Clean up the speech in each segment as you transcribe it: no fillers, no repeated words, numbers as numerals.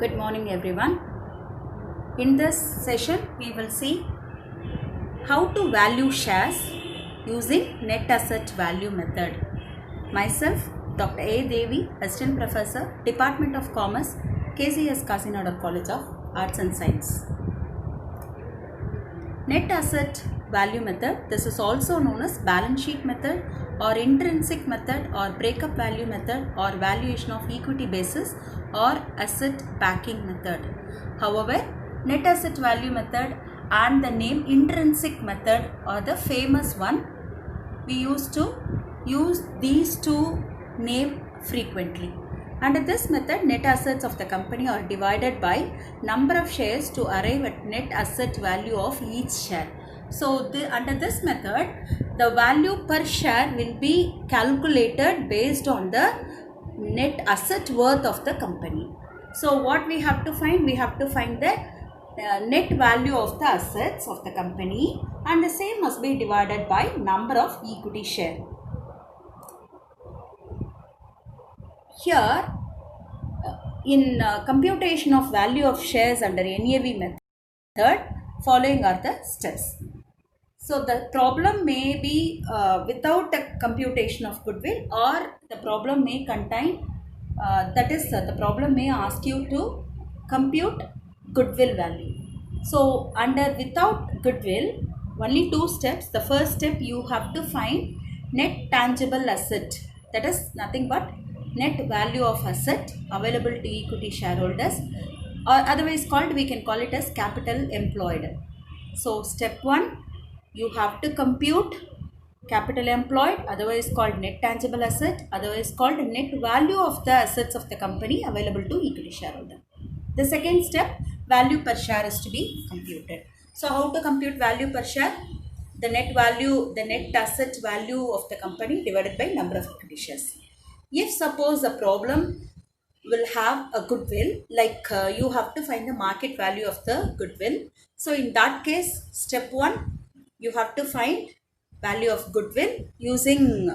Good morning everyone. In this session we will see how to value shares using net asset value method. Myself Dr. A. Devi, Assistant Professor, Department of Commerce, KCS Kasinagar College of Arts and Science. Net asset value method, this is also known as balance sheet method or intrinsic method or breakup value method or valuation of equity basis or asset backing method. However, net asset value method and the name intrinsic method are the famous one. We used to use these two names frequently. Under this method, net assets of the company are divided by number of shares to arrive at net asset value of each share. So, under this method, the value per share will be calculated based on the net asset worth of the company. So, what we have to find? We have to find the net value of the assets of the company, and the same must be divided by number of equity share. Here, in computation of value of shares under NAV method, following are the steps. So, the problem may be without a computation of goodwill, or the problem may contain, the problem may ask you to compute goodwill value. So, under without goodwill, only two steps. The first step, you have to find net tangible asset, that is nothing but net value of asset available to equity shareholders, or otherwise called, we can call it as capital employed. So, step 1, you have to compute capital employed, otherwise called net tangible asset, otherwise called net value of the assets of the company available to equity shareholder. The second step, value per share is to be computed. So, how to compute value per share? The net value, the net asset value of the company divided by number of equity shares. If suppose a problem will have a goodwill, like you have to find the market value of the goodwill. So, in that case, step 1, you have to find value of goodwill using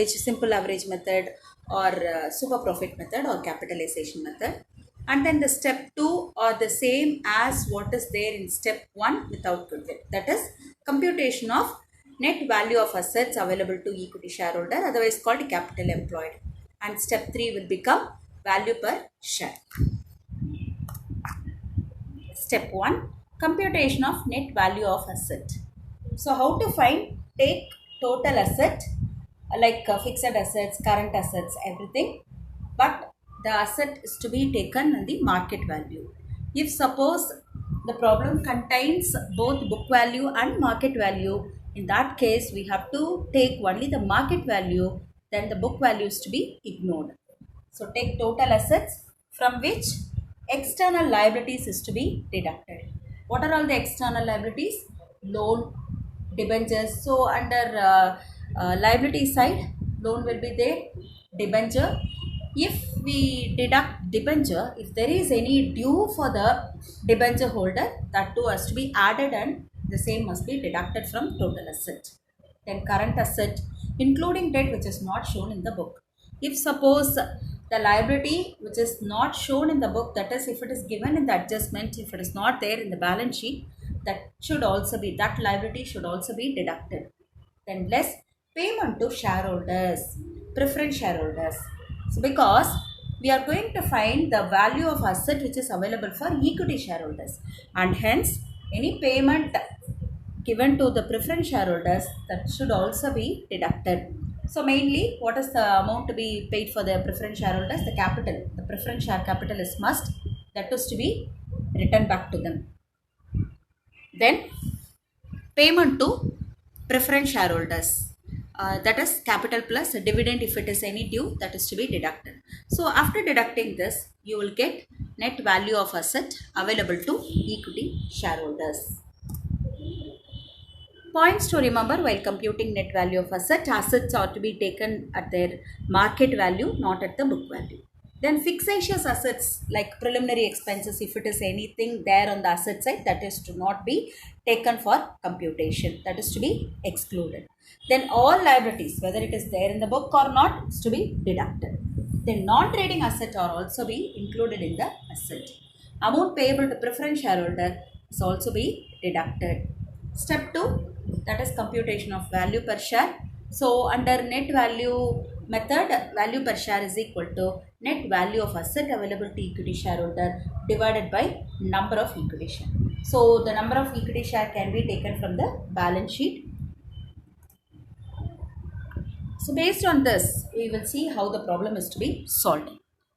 simple average method or super profit method or capitalization method. And then the step 2 are the same as what is there in step 1 without goodwill. That is computation of net value of assets available to equity shareholder, otherwise called capital employed. And step 3 will become value per share. Step 1, computation of net value of asset. So, how to find? Take total asset like fixed assets, current assets, everything, but the asset is to be taken on the market value. If suppose the problem contains both book value and market value, in that case we have to take only the market value, then the book value is to be ignored. So, take total assets from which external liabilities is to be deducted. What are all the external liabilities? Loan, debentures. So, under liability side, loan will be there, debenture. If we deduct debenture, if there is any due for the debenture holder, that too has to be added and the same must be deducted from total asset. Then current asset, including debt which is not shown in the book. If suppose the liability which is not shown in the book, that is if it is given in the adjustment, if it is not there in the balance sheet, that liability should also be deducted. Then less payment to shareholders, preference shareholders. So, because we are going to find the value of asset which is available for equity shareholders, and hence any payment given to the preference shareholders, that should also be deducted. So, mainly what is the amount to be paid for the preference shareholders? The capital. The preference share capital is must, that is to be returned back to them. Then payment to preference shareholders, that is capital plus dividend, if it is any due, that is to be deducted. So, after deducting this, you will get net value of asset available to equity shareholders. Points to remember while computing net value of asset: assets are to be taken at their market value, not at the book value. Then fixatious assets like preliminary expenses, if it is anything there on the asset side, that is to not be taken for computation, that is to be excluded. Then all liabilities, whether it is there in the book or not, is to be deducted. Then non-trading assets are also be included in the asset. Amount payable to preference shareholder is also be deducted. Step 2, that is computation of value per share. So under net value method, value per share is equal to net value of asset available to equity shareholder divided by number of equity share. So the number of equity share can be taken from the balance sheet. So based on this, we will see how the problem is to be solved.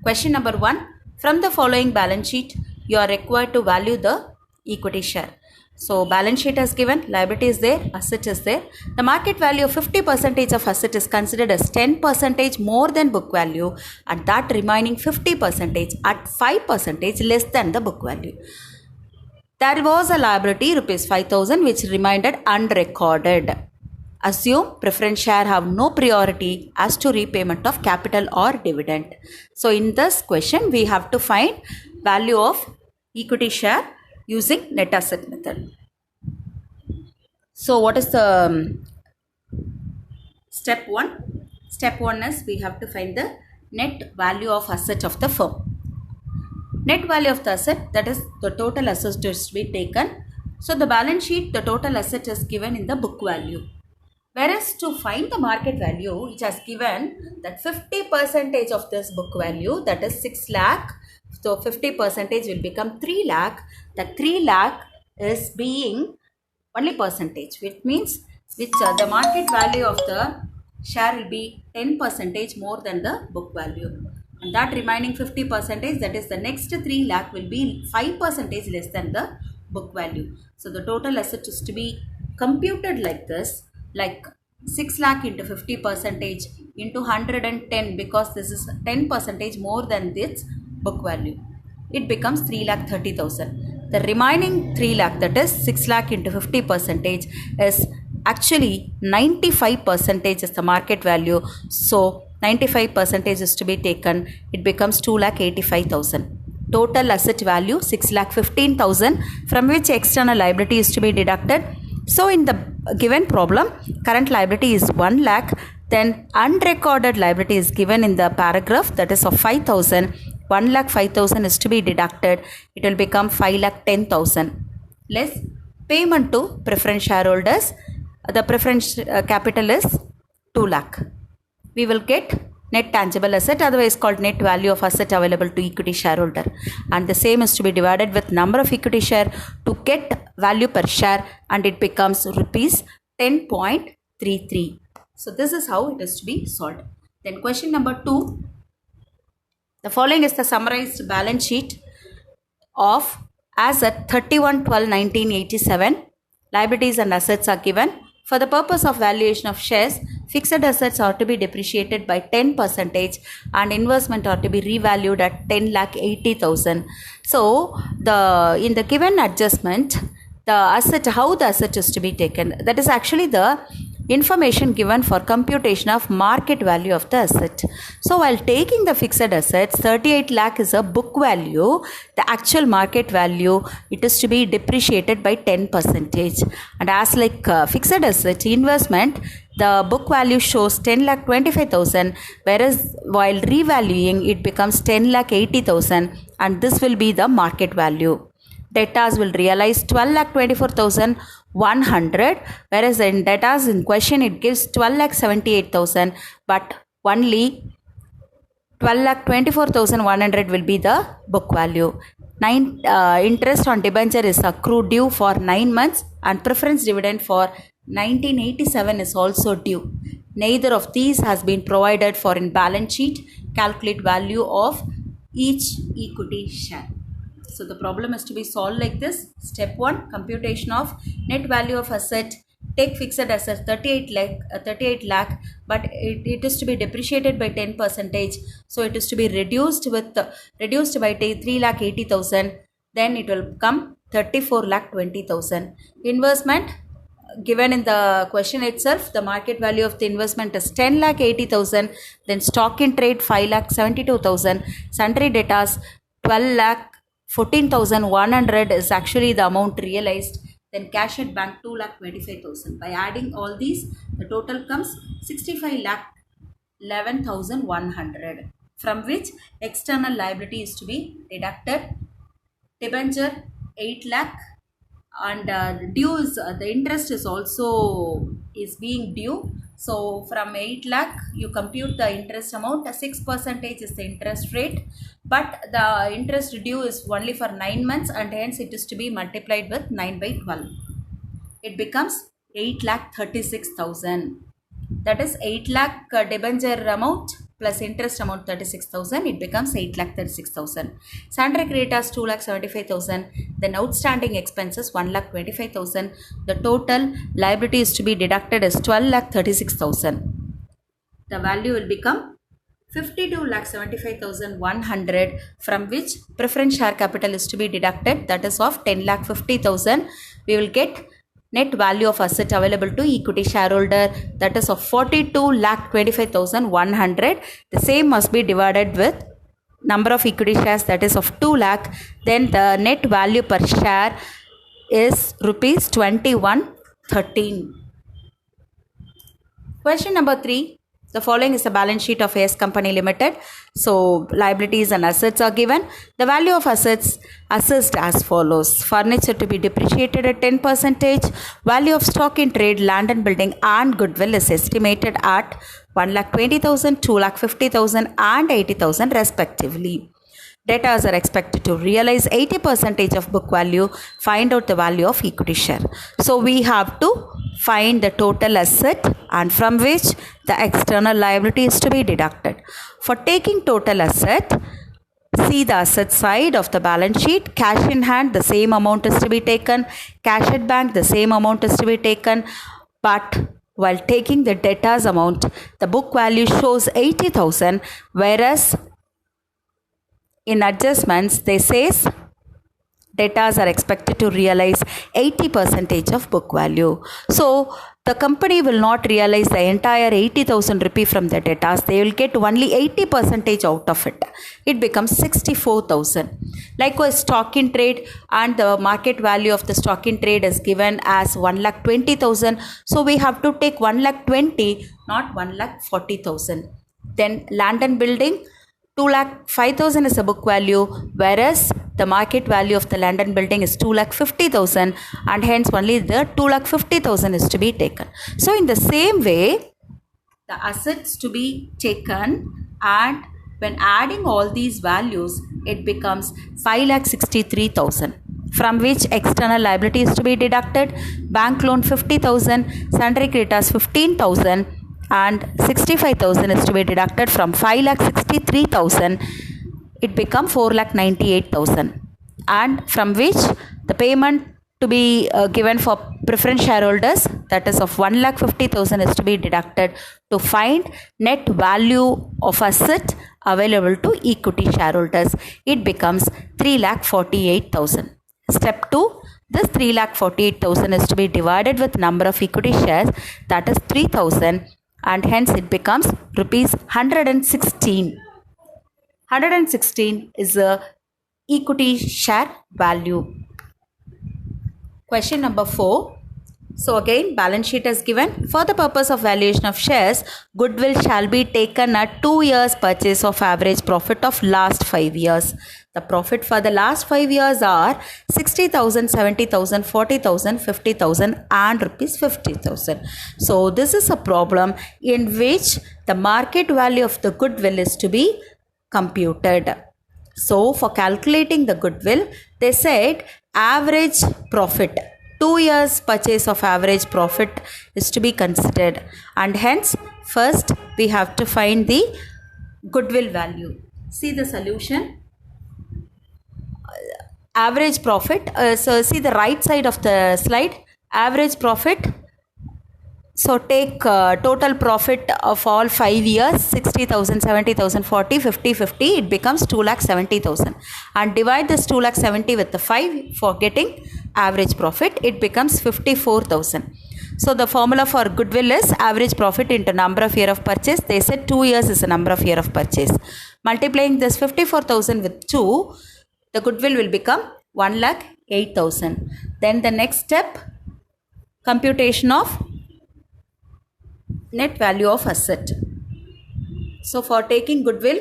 Question number 1. From the following balance sheet, you are required to value the equity share. So balance sheet is given, liability is there, asset is there. The market value of 50% of asset is considered as 10% more than book value, and that remaining 50% at 5% less than the book value. There was a liability rupees 5,000 which remained unrecorded. Assume preference share have no priority as to repayment of capital or dividend. So in this question we have to find value of equity share using net asset method. So what is the step 1? Step 1 is we have to find the net value of asset of the firm. Net value of the asset, that is the total assets to be taken. So the balance sheet, the total asset is given in the book value. Whereas to find the market value, it has given that 50% of this book value, that is 6 lakh. So 50% will become 3 lakh. That 3 lakh is being only percentage, which means the market value of the share will be 10% more than the book value. And that remaining 50%, that is the next 3 lakh will be 5% less than the book value. So the total asset is to be computed like this, like 6 lakh into 50% into 110, because this is 10% more than this book value. It becomes 3,30,000. The remaining 3 lakh, that is 6 lakh into 50% is actually 95% is the market value. So 95% is to be taken. It becomes 2,85,000. Total asset value 6,15,000, from which external liability is to be deducted. So in the given problem, current liability is 1 lakh, then unrecorded liability is given in the paragraph, that is of 5,000. 1,05,000 is to be deducted. It will become 5,10,000 less payment to preference shareholders. The preference capital is 2 lakh. We will get net tangible asset, otherwise called net value of asset available to equity shareholder, and the same is to be divided with number of equity share to get value per share, and it becomes rupees 10.33. So this is how it is to be solved. Then question number 2. The following is the summarized balance sheet of as at 31/12/1987. Liabilities and assets are given. For the purpose of valuation of shares, fixed assets are to be depreciated by 10% and investment are to be revalued at 10,80,000. So in the given adjustment, the asset, how the asset is to be taken, that is actually the information given for computation of market value of the asset. So while taking the fixed assets, 38 lakh is a book value. The actual market value, it is to be depreciated by 10%. And as like fixed asset investment, the book value shows 10,25,000, whereas while revaluing it becomes 10,80,000, and this will be the market value. Debtors will realize 12,24,100, whereas in debtors in question it gives 12,78,000, but only 12,24,100 will be the book value. Interest on debenture is accrued due for 9 months, and preference dividend for 1987 is also due. Neither of these has been provided for in balance sheet. Calculate value of each equity share. So the problem is to be solved like this. Step 1, computation of net value of asset. Take fixed asset 38 lakh, but it is to be depreciated by 10%. So it is to be reduced by 3,80,000. Then it will come 34,20,000. Investment given in the question itself, the market value of the investment is 10,80,000. Then stock in trade 5,72,000. Sundry debtors 12,14,100 is actually the amount realized. Then cash at bank 2,25,000. By adding all these, the total comes 65,11,100, from which external liability is to be deducted. debenture 8 lakh, and dues, the interest is also is being due. So from 8 lakh you compute the interest amount. 6% is the interest rate, but the interest due is only for 9 months, and hence it is to be multiplied with 9 by 12. It becomes 8 lakh 36,000. That is 8 lakh debenture amount plus interest amount 36,000. It becomes 8 lakh 36,000. Sundry creditors 2 lakh 75,000. Then outstanding expenses 1 lakh 25,000. The total liability is to be deducted as 12 lakh 36,000. The value will become 52 lakh 75,100, from which preference share capital is to be deducted, that is of 10 lakh 50,000. We will get net value of asset available to equity shareholder, that is of 42 lakh 25,100. The same must be divided with number of equity shares, that is of 2 lakh. Then the net value per share is rupees 2113. Question number 3. The following is the balance sheet of AS Company Limited. So liabilities and assets are given. The value of assets assessed as follows. Furniture to be depreciated at 10%. Value of stock in trade, land and building and goodwill is estimated at 1,20,000, 2,50,000 and 80,000 respectively. Debtors are expected to realize 80% of book value. Find out the value of equity share. So we have to find the total asset, and from which the external liability is to be deducted. For taking total asset, see the asset side of the balance sheet. Cash in hand, the same amount is to be taken. Cash at bank, the same amount is to be taken. But while taking the debtors amount, the book value shows 80,000, whereas in adjustments they says debtors are expected to realize 80% of book value. So the company will not realize the entire 80,000 rupee from the debtors. They will get only 80% out of it. It becomes 64,000. Likewise, stock in trade, and the market value of the stock in trade is given as 1,20,000. So we have to take 1,20,000, not 1,40,000. Then land and building, 2,05,000 is the book value, whereas the market value of the land and building is 2,50,000, and hence only the 2,50,000 is to be taken. So in the same way, the assets to be taken, and when adding all these values, it becomes 5,63,000, from which external liability is to be deducted. Bank loan 50,000, sundry creditors 15,000, and 65,000 is to be deducted from 5,63,000. It becomes 4,98,000, and from which the payment to be given for preference shareholders, that is of 1,50,000, is to be deducted to find net value of asset available to equity shareholders. It becomes 3,48,000. Step 2. This 3,48,000 is to be divided with number of equity shares, that is 3,000, and hence it becomes rupees 116. 116 is the equity share value. Question number 4. So again, balance sheet is given. For the purpose of valuation of shares, goodwill shall be taken at 2 years purchase of average profit of last 5 years. The profit for the last 5 years are 60,000, 70,000, 40,000, 50,000 and rupees 50,000. So this is a problem in which the market value of the goodwill is to be computed. So for calculating the goodwill, they said average profit, 2 years purchase of average profit is to be considered, and hence first we have to find the goodwill value. See the solution. Average profit, so see the right side of the slide, average profit. So take total profit of all 5 years, 60,000, 70,000, 40, 50, 50, it becomes 2,70,000, and divide this 2,70,000 with the 5 for getting average profit, it becomes 54,000. So the formula for goodwill is average profit into number of year of purchase. They said 2 years is the number of year of purchase. Multiplying this 54,000 with 2, the goodwill will become 1,08,000. Then the next step, computation of net value of asset. So for taking goodwill,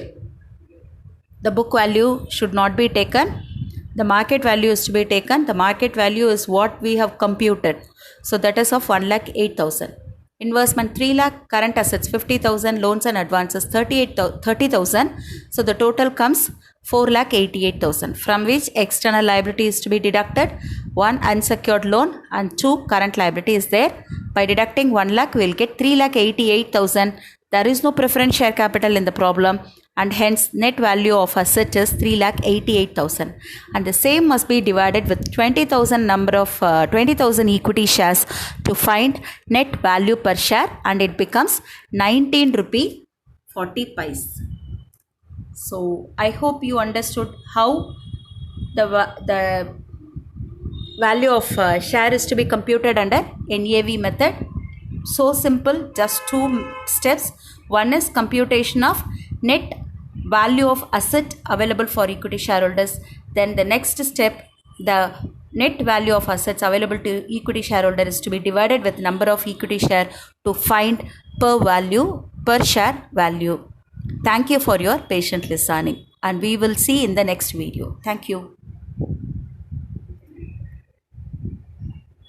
the book value should not be taken. the market value is to be taken. The market value is what we have computed. So that is of 1,08,000. Investment 3 lakh, current assets 50,000, loans and advances 30,000. So the total comes 4,88,000, from which external liability is to be deducted. 1 unsecured loan and 2 current liability is there. By deducting 1 lakh, we will get 3,88,000. There is no preference share capital in the problem, and hence net value of asset is 3,88,000, and the same must be divided with 20,000 number of 20,000 equity shares to find net value per share, and it becomes 19 rupee 40 paise. So I hope you understood how the value of share is to be computed under NAV method. So simple, just 2 steps. One is computation of net value of asset available for equity shareholders. Then the next step, the net value of assets available to equity shareholder is to be divided with number of equity share to find per share value. Thank you for your patient listening, and we will see in the next video. Thank you.